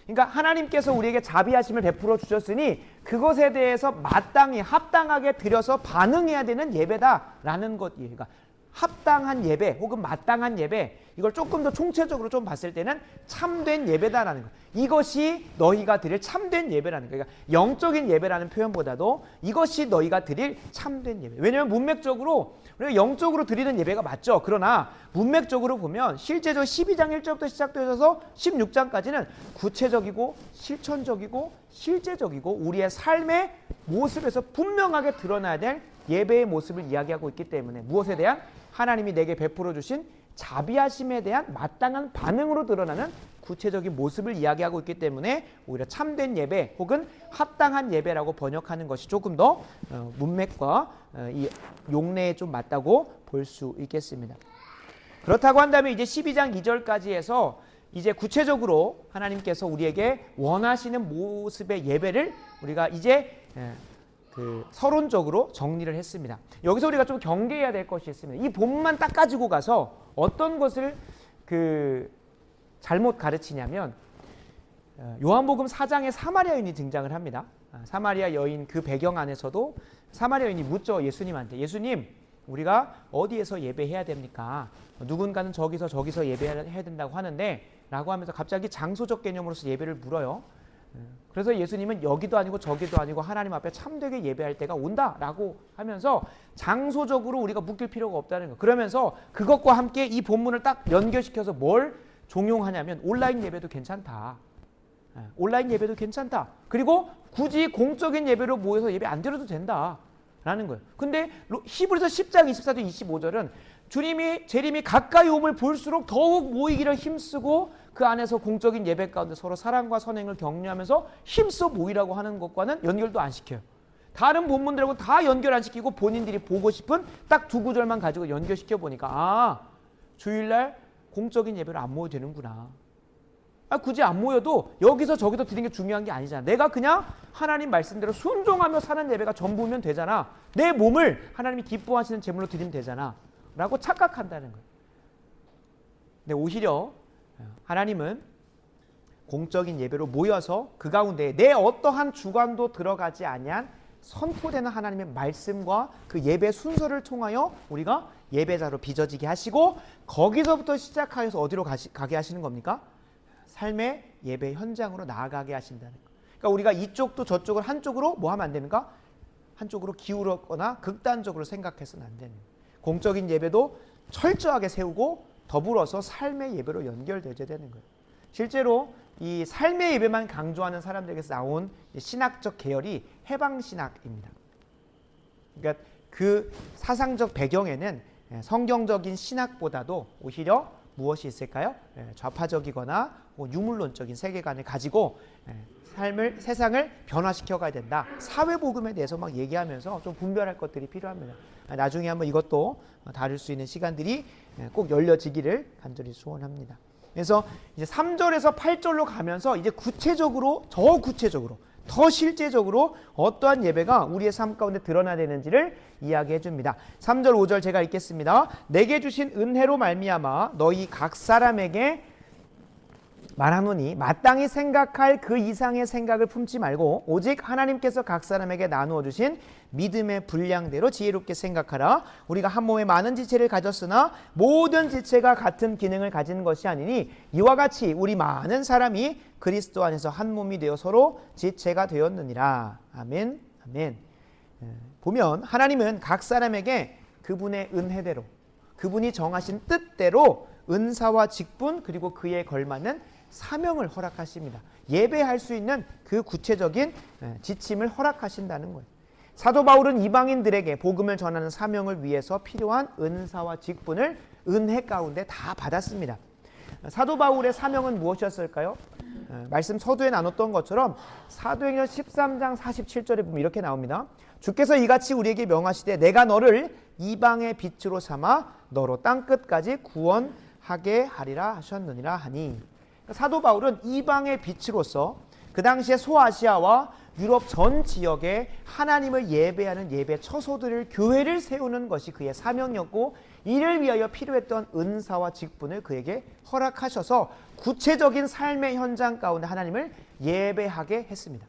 그러니까 하나님께서 우리에게 자비하심을 베풀어 주셨으니 그것에 대해서 마땅히 합당하게 드려서 반응해야 되는 예배다라는 것이에요. 그러니까 합당한 예배 혹은 마땅한 예배, 이걸 조금 더 총체적으로 좀 봤을 때는 참된 예배다라는 거예요. 이것이 너희가 드릴 참된 예배라는 거예요. 그러니까 영적인 예배라는 표현보다도 이것이 너희가 드릴 참된 예배. 왜냐하면 문맥적으로 우리가 영적으로 드리는 예배가 맞죠. 그러나 문맥적으로 보면 실제적으로 12장 1절부터 시작되어서 16장까지는 구체적이고 실천적이고 실제적이고 우리의 삶의 모습에서 분명하게 드러나야 될 예배의 모습을 이야기하고 있기 때문에 무엇에 대한 하나님이 내게 베풀어 주신 자비하심에 대한 마땅한 반응으로 드러나는 구체적인 모습을 이야기하고 있기 때문에 오히려 참된 예배 혹은 합당한 예배라고 번역하는 것이 조금 더 문맥과 이 용례에 좀 맞다고 볼 수 있겠습니다. 그렇다고 한다면 이제 12장 2절까지 해서 이제 구체적으로 하나님께서 우리에게 원하시는 모습의 예배를 우리가 이제 서론적으로 정리를 했습니다. 여기서 우리가 좀 경계해야 될 것이 있습니다. 이 본문만 딱 가지고 가서 어떤 것을 잘못 가르치냐면 요한복음 4장에 사마리아 여인이 등장을 합니다. 사마리아 여인 그 배경 안에서도 사마리아 여인이 묻죠. 예수님한테. 예수님, 우리가 어디에서 예배해야 됩니까? 누군가는 저기서 예배해야 된다고 하는데 라고 하면서 갑자기 장소적 개념으로서 예배를 물어요. 그래서 예수님은 여기도 아니고 저기도 아니고 하나님 앞에 참되게 예배할 때가 온다라고 하면서 장소적으로 우리가 묶일 필요가 없다는 거. 그러면서 그것과 함께 이 본문을 딱 연결시켜서 뭘 종용하냐면 온라인 예배도 괜찮다. 온라인 예배도 괜찮다. 그리고 굳이 공적인 예배로 모여서 예배 안 드려도 된다라는 거예요. 근데 히브리서 10장 24절 25절은 주님이 재림이 가까이 오물 볼수록 더욱 모이기를 힘쓰고 그 안에서 공적인 예배 가운데 서로 사랑과 선행을 격려하면서 힘써 모이라고 하는 것과는 연결도 안 시켜요. 다른 본문들하고 다 연결 안 시키고 본인들이 보고 싶은 딱 두 구절만 가지고 연결시켜 보니까 주일날 공적인 예배를 안 모여도 되는구나. 굳이 안 모여도 여기서 저기서 드리는 게 중요한 게 아니잖아. 내가 그냥 하나님 말씀대로 순종하며 사는 예배가 전부면 되잖아. 내 몸을 하나님이 기뻐하시는 제물로 드리면 되잖아 라고 착각한다는 거예요. 근데 오히려 하나님은 공적인 예배로 모여서 그 가운데 내 어떠한 주관도 들어가지 아니한 선포되는 하나님의 말씀과 그 예배 순서를 통하여 우리가 예배자로 빚어지게 하시고 거기서부터 시작하여서 어디로 가게 하시는 겁니까? 삶의 예배 현장으로 나아가게 하신다는 거예요. 그러니까 우리가 이쪽도 저쪽을 한쪽으로 뭐 하면 안 됩니까? 한쪽으로 기울었거나 극단적으로 생각해서는 안 되는 거예요. 공적인 예배도 철저하게 세우고 더불어서 삶의 예배로 연결되어야 되는 거예요. 실제로 이 삶의 예배만 강조하는 사람들에게서 나온 신학적 계열이 해방신학입니다. 그러니까 그 사상적 배경에는 성경적인 신학보다도 오히려 무엇이 있을까요? 좌파적이거나 유물론적인 세계관을 가지고 세상을 변화시켜 가야 된다. 사회복음에 대해서 막 얘기하면서 좀 분별할 것들이 필요합니다. 나중에 한번 이것도 다룰 수 있는 시간들이 꼭 열려지기를 간절히 소원합니다. 그래서 이제 3절에서 8절로 가면서 이제 구체적으로 더 실제적으로 어떠한 예배가 우리의 삶 가운데 드러나야 되는지를 이야기해 줍니다. 3절 5절 제가 읽겠습니다. 내게 주신 은혜로 말미암아 너희 각 사람에게 말하노니 마땅히 생각할 그 이상의 생각을 품지 말고 오직 하나님께서 각 사람에게 나누어 주신 믿음의 분량대로 지혜롭게 생각하라. 우리가 한 몸에 많은 지체를 가졌으나 모든 지체가 같은 기능을 가지는 것이 아니니 이와 같이 우리 많은 사람이 그리스도 안에서 한 몸이 되어 서로 지체가 되었느니라. 아멘. 아멘. 보면 하나님은 각 사람에게 그분의 은혜대로 그분이 정하신 뜻대로 은사와 직분 그리고 그에 걸맞는 사명을 허락하십니다. 예배할 수 있는 그 구체적인 지침을 허락하신다는 거예요. 사도 바울은 이방인들에게 복음을 전하는 사명을 위해서 필요한 은사와 직분을 은혜 가운데 다 받았습니다. 사도 바울의 사명은 무엇이었을까요? 말씀 서두에 나눴던 것처럼 사도행전 13장 47절에 보면 이렇게 나옵니다. 주께서 이같이 우리에게 명하시되 내가 너를 이방의 빛으로 삼아 너로 땅끝까지 구원하게 하리라 하셨느니라 하니, 사도 바울은 이방의 빛으로서 그 당시에 소아시아와 유럽 전 지역에 하나님을 예배하는 예배 처소들을 교회를 세우는 것이 그의 사명이었고 이를 위하여 필요했던 은사와 직분을 그에게 허락하셔서 구체적인 삶의 현장 가운데 하나님을 예배하게 했습니다.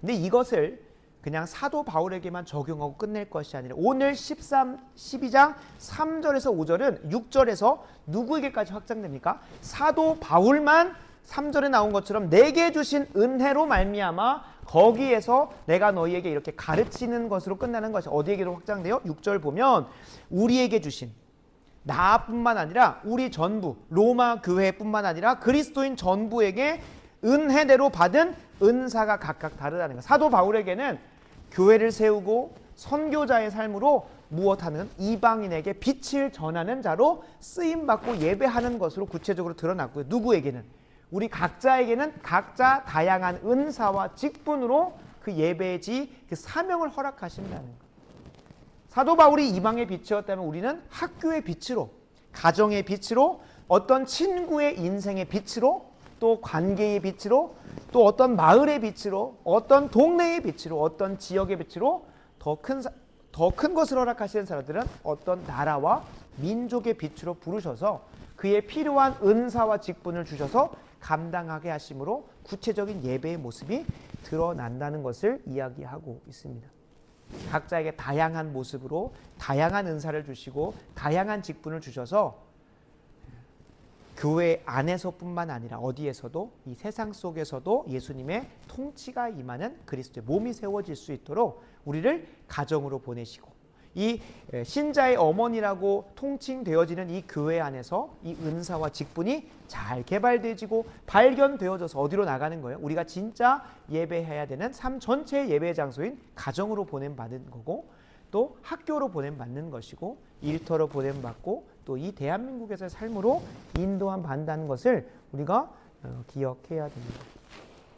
근데 이것을 그냥 사도 바울에게만 적용하고 끝낼 것이 아니라 오늘 12장 3절에서 5절은 6절에서 누구에게까지 확장됩니까? 사도 바울만 3절에 나온 것처럼 내게 주신 은혜로 말미암아 거기에서 내가 너희에게 이렇게 가르치는 것으로 끝나는 것이 어디에게로 확장돼요? 6절 보면 우리에게 주신, 나뿐만 아니라 우리 전부, 로마 교회뿐만 아니라 그리스도인 전부에게 은혜대로 받은 은사가 각각 다르다는 것. 사도 바울에게는 교회를 세우고 선교자의 삶으로 무엇하는 이방인에게 빛을 전하는 자로 쓰임받고 예배하는 것으로 구체적으로 드러났고요. 누구에게는? 우리 각자에게는 각자 다양한 은사와 직분으로 그 예배지 그 사명을 허락하신다는 것. 사도 바울이 이방의 빛이었다면 우리는 학교의 빛으로, 가정의 빛으로, 어떤 친구의 인생의 빛으로, 또 관계의 빛으로, 또 어떤 마을의 빛으로, 어떤 동네의 빛으로, 어떤 지역의 빛으로 더 큰 것을 허락하시는 사람들은 어떤 나라와 민족의 빛으로 부르셔서 그의 필요한 은사와 직분을 주셔서 감당하게 하심으로 구체적인 예배의 모습이 드러난다는 것을 이야기하고 있습니다. 각자에게 다양한 모습으로 다양한 은사를 주시고 다양한 직분을 주셔서 교회 안에서뿐만 아니라 어디에서도 이 세상 속에서도 예수님의 통치가 임하는 그리스도의 몸이 세워질 수 있도록 우리를 가정으로 보내시고 이 신자의 어머니라고 통칭되어지는 이 교회 안에서 이 은사와 직분이 잘 개발되어지고 발견되어져서 어디로 나가는 거예요? 우리가 진짜 예배해야 되는 삶 전체의 예배 장소인 가정으로 보냄받은 거고, 또 학교로 보냄받는 것이고, 일터로 보냄받고, 또 이 대한민국에서의 삶으로 인도함 받는다는 것을 우리가 기억해야 됩니다.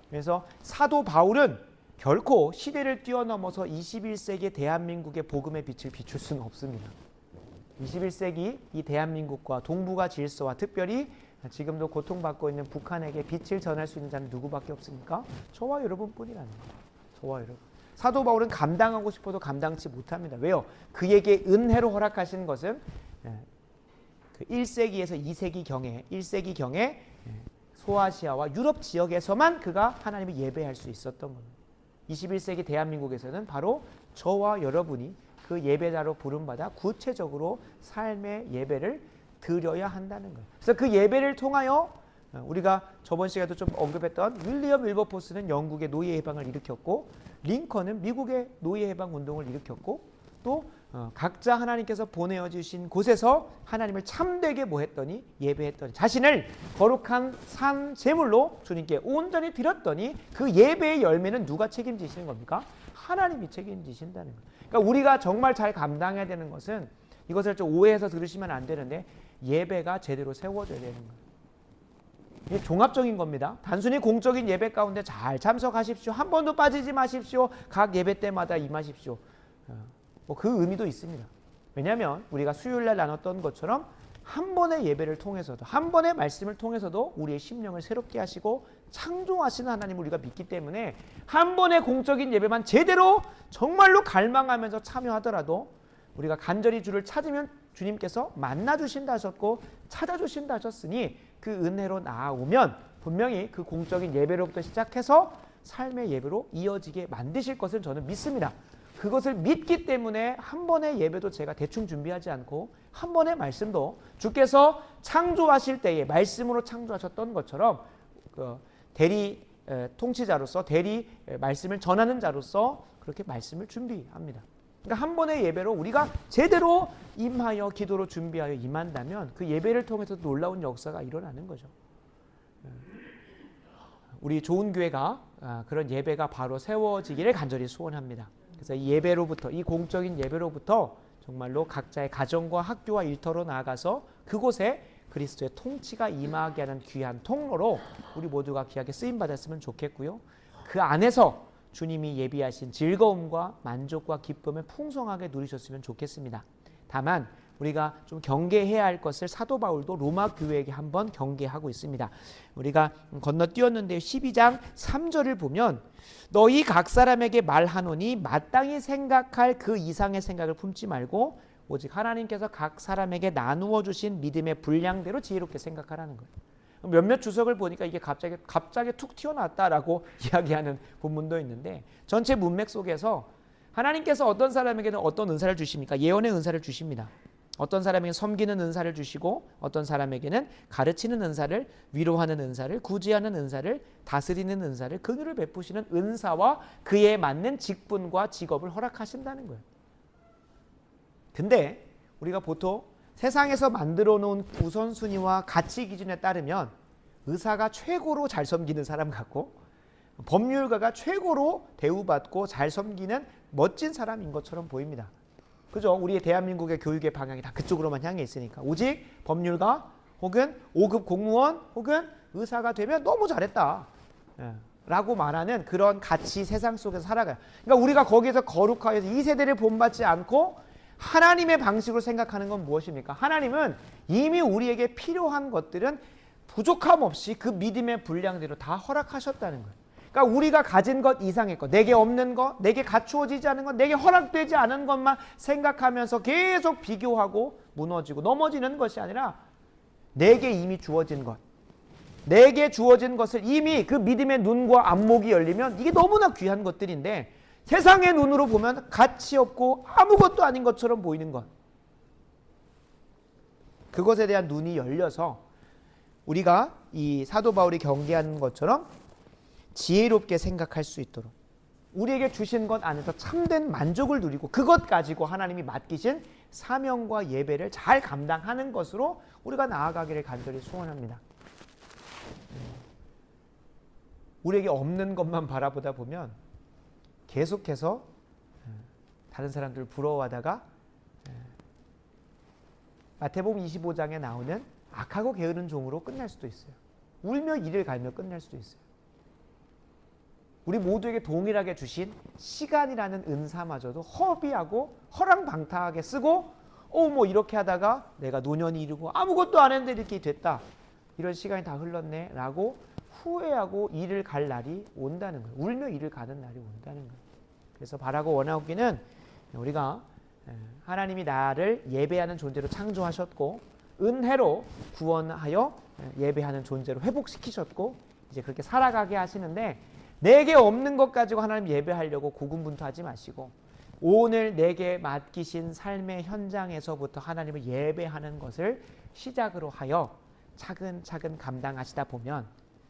그래서 사도 바울은 결코 시대를 뛰어넘어서 21세기 대한민국의 복음의 빛을 비출 수는 없습니다. 21세기 이 대한민국과 동북아 질서와 특별히 지금도 고통받고 있는 북한에게 빛을 전할 수 있는 자는 누구밖에 없습니까? 저와 여러분뿐이라는 거예요. 저와 여러분. 사도 바울은 감당하고 싶어도 감당치 못합니다. 왜요? 그에게 은혜로 허락하신 것은 그 1세기에서 1세기경에 소아시아와 유럽 지역에서만 그가 하나님을 예배할 수 있었던 겁니다. 21세기 대한민국에서는 바로 저와 여러분이 그 예배자로 부름받아 구체적으로 삶의 예배를 드려야 한다는 거예요. 그래서 그 예배를 통하여 우리가 저번 시간에도 좀 언급했던 윌리엄 윌버포스는 영국의 노예 해방을 일으켰고, 링컨은 미국의 노예 해방 운동을 일으켰고, 또 각자 하나님께서 보내어 주신 곳에서 하나님을 참되게 뭐 했더니 예배했더니 자신을 거룩한 산 제물로 주님께 온전히 드렸더니 그 예배의 열매는 누가 책임지시는 겁니까? 하나님이 책임지신다는 거예요. 그러니까 우리가 정말 잘 감당해야 되는 것은, 이것을 좀 오해해서 들으시면 안 되는데, 예배가 제대로 세워져야 되는 거예요. 이게 종합적인 겁니다. 단순히 공적인 예배 가운데 잘 참석하십시오. 한 번도 빠지지 마십시오. 각 예배 때마다 임하십시오. 그 의미도 있습니다. 왜냐하면 우리가 수요일날 나눴던 것처럼 한 번의 예배를 통해서도, 한 번의 말씀을 통해서도 우리의 심령을 새롭게 하시고 창조하시는 하나님을 우리가 믿기 때문에 한 번의 공적인 예배만 제대로 정말로 갈망하면서 참여하더라도 우리가 간절히 주를 찾으면 주님께서 만나주신다 하셨고 찾아주신다 하셨으니 그 은혜로 나아오면 분명히 그 공적인 예배로부터 시작해서 삶의 예배로 이어지게 만드실 것을 저는 믿습니다. 그것을 믿기 때문에 한 번의 예배도 제가 대충 준비하지 않고 한 번의 말씀도 주께서 창조하실 때에 말씀으로 창조하셨던 것처럼 대리 통치자로서 대리 말씀을 전하는 자로서 그렇게 말씀을 준비합니다. 그러니까 한 번의 예배로 우리가 제대로 임하여 기도로 준비하여 임한다면 그 예배를 통해서 놀라운 역사가 일어나는 거죠. 우리 좋은 교회가 그런 예배가 바로 세워지기를 간절히 소원합니다. 그래서 이 예배로부터, 이 공적인 예배로부터 정말로 각자의 가정과 학교와 일터로 나아가서 그곳에 그리스도의 통치가 임하게 하는 귀한 통로로 우리 모두가 귀하게 쓰임받았으면 좋겠고요. 그 안에서 주님이 예비하신 즐거움과 만족과 기쁨을 풍성하게 누리셨으면 좋겠습니다. 다만 우리가 좀 경계해야 할 것을 사도 바울도 로마 교회에게 한번 경계하고 있습니다. 우리가 건너뛰었는데 12장 3절을 보면 너희 각 사람에게 말하노니 마땅히 생각할 그 이상의 생각을 품지 말고 오직 하나님께서 각 사람에게 나누어 주신 믿음의 분량대로 지혜롭게 생각하라는 거예요. 몇몇 주석을 보니까 이게 갑자기 툭 튀어나왔다라고 이야기하는 본문도 있는데, 전체 문맥 속에서 하나님께서 어떤 사람에게는 어떤 은사를 주십니까? 예언의 은사를 주십니다. 어떤 사람에게는 섬기는 은사를 주시고 어떤 사람에게는 가르치는 은사를, 위로하는 은사를, 구제하는 은사를, 다스리는 은사를, 긍휼을 베푸시는 은사와 그에 맞는 직분과 직업을 허락하신다는 거예요. 근데 우리가 보통 세상에서 만들어 놓은 우선순위와 가치 기준에 따르면 의사가 최고로 잘 섬기는 사람 같고 법률가가 최고로 대우받고 잘 섬기는 멋진 사람인 것처럼 보입니다. 그죠? 우리의 대한민국의 교육의 방향이 다 그쪽으로만 향해 있으니까 오직 법률가 혹은 5급 공무원 혹은 의사가 되면 너무 잘했다 라고 말하는 그런 가치 세상 속에서 살아가요. 그러니까 우리가 거기에서 거룩하여서 이 세대를 본받지 않고 하나님의 방식으로 생각하는 건 무엇입니까? 하나님은 이미 우리에게 필요한 것들은 부족함 없이 그 믿음의 분량대로 다 허락하셨다는 거예요. 그러니까 우리가 가진 것 이상의 것, 내게 없는 것, 내게 갖추어지지 않은 것, 내게 허락되지 않은 것만 생각하면서 계속 비교하고 무너지고 넘어지는 것이 아니라 내게 이미 주어진 것, 내게 주어진 것을 이미 그 믿음의 눈과 안목이 열리면 이게 너무나 귀한 것들인데 세상의 눈으로 보면 가치 없고 아무것도 아닌 것처럼 보이는 것, 그것에 대한 눈이 열려서 우리가 이 사도 바울이 경계하는 것처럼 지혜롭게 생각할 수 있도록, 우리에게 주신 것 안에서 참된 만족을 누리고 그것 가지고 하나님이 맡기신 사명과 예배를 잘 감당하는 것으로 우리가 나아가기를 간절히 소원합니다. 우리에게 없는 것만 바라보다 보면 계속해서 다른 사람들 부러워하다가 마태복음 25장에 나오는 악하고 게으른 종으로 끝날 수도 있어요. 울며 이를 갈며 끝날 수도 있어요. 우리 모두에게 동일하게 주신 시간이라는 은사마저도 허비하고 허랑방탕하게 쓰고 뭐 이렇게 하다가 내가 노년이 이르고 아무것도 안 했는데 이렇게 됐다. 이런 시간이 다 흘렀네 라고 후회하고 이를 갈 날이 온다는 거예요. 울며 이를 가는 날이 온다는 거예요. 그래서 바라고 원하기는 우리가 하나님이 나를 예배하는 존재로 창조하셨고 은혜로 구원하여 예배하는 존재로 회복시키셨고 이제 그렇게 살아가게 하시는데 내게 없는 것 가지고 하나님 예배하려고 고군분투하지 마시고 오늘 내게 맡기신 삶의 현장에서부터 하나님을 예배하는 것을 시작으로 하여 차근차근 감당하시다 보면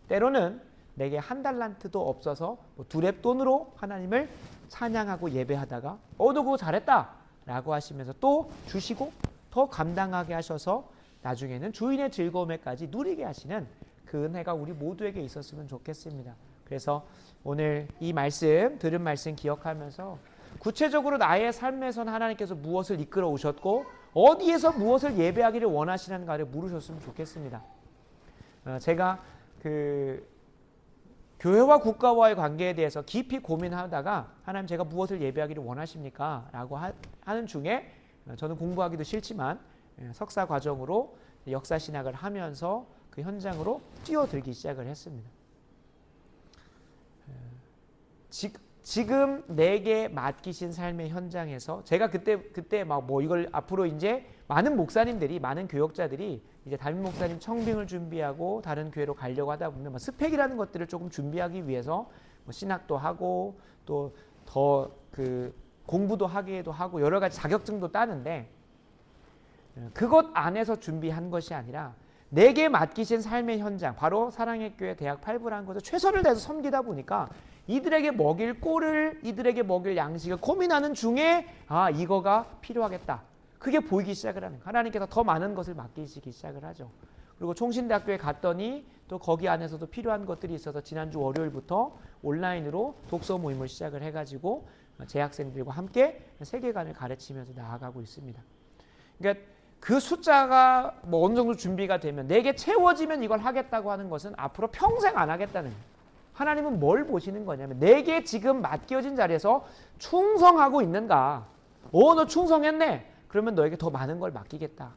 때로는 내게 한 달란트도 없어서 두렙돈으로 하나님을 찬양하고 예배하다가 너 그거 잘했다 라고 하시면서 또 주시고 더 감당하게 하셔서 나중에는 주인의 즐거움에까지 누리게 하시는 그 은혜가 우리 모두에게 있었으면 좋겠습니다. 그래서 오늘 이 말씀 들은 말씀 기억하면서 구체적으로 나의 삶에서는 하나님께서 무엇을 이끌어 오셨고 어디에서 무엇을 예배하기를 원하시는가를 물으셨으면 좋겠습니다. 제가 교회와 국가와의 관계에 대해서 깊이 고민하다가 하나님 제가 무엇을 예배하기를 원하십니까? 라고 하는 중에 저는 공부하기도 싫지만 석사 과정으로 역사신학을 하면서 그 현장으로 뛰어들기 시작을 했습니다. 지금 내게 맡기신 삶의 현장에서 제가 그때 막 이걸 앞으로 이제 많은 목사님들이 많은 교역자들이 이제 담임 목사님 청빙을 준비하고 다른 교회로 가려고 하다 보면 스펙이라는 것들을 조금 준비하기 위해서 신학도 하고 또 더 공부도 하기도 하고 여러 가지 자격증도 따는데 그것 안에서 준비한 것이 아니라 내게 맡기신 삶의 현장 바로 사랑의 교회 대학 8부라는 것을 최선을 다해서 섬기다 보니까 이들에게 먹일 꼴을 이들에게 먹일 양식을 고민하는 중에 이거가 필요하겠다. 그게 보이기 시작을 하는 거예요. 하나님께서 더 많은 것을 맡기시기 시작을 하죠. 그리고 총신대학교에 갔더니 또 거기 안에서도 필요한 것들이 있어서 지난주 월요일부터 온라인으로 독서 모임을 시작을 해가지고 재학생들과 함께 세계관을 가르치면서 나아가고 있습니다. 그러니까 그 숫자가 어느 정도 준비가 되면 내게 채워지면 이걸 하겠다고 하는 것은 앞으로 평생 안 하겠다는 거예요. 하나님은 뭘 보시는 거냐면 내게 지금 맡겨진 자리에서 충성하고 있는가. 너 충성했네. 그러면 너에게 더 많은 걸 맡기겠다.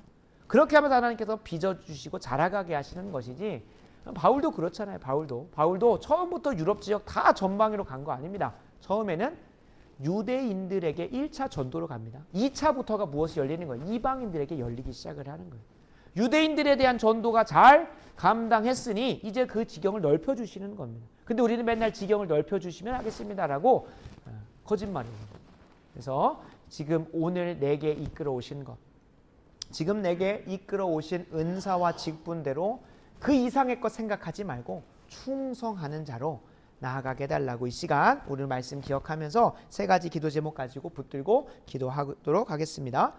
그렇게 하면서 하나님께서 빚어주시고 자라가게 하시는 것이지. 바울도 그렇잖아요. 바울도 처음부터 유럽 지역 다 전방위로 간 거 아닙니다. 처음에는 유대인들에게 1차 전도로 갑니다. 2차부터가 무엇이 열리는 거예요? 이방인들에게 열리기 시작을 하는 거예요. 유대인들에 대한 전도가 잘 감당했으니 이제 그 지경을 넓혀주시는 겁니다. 근데 우리는 맨날 지경을 넓혀주시면 하겠습니다라고 거짓말이에요. 그래서 지금 오늘 내게 이끌어 오신 것, 지금 내게 이끌어 오신 은사와 직분대로 그 이상의 것 생각하지 말고 충성하는 자로 나아가게 해달라고 이 시간 오늘 말씀 기억하면서 세 가지 기도 제목 가지고 붙들고 기도하도록 하겠습니다.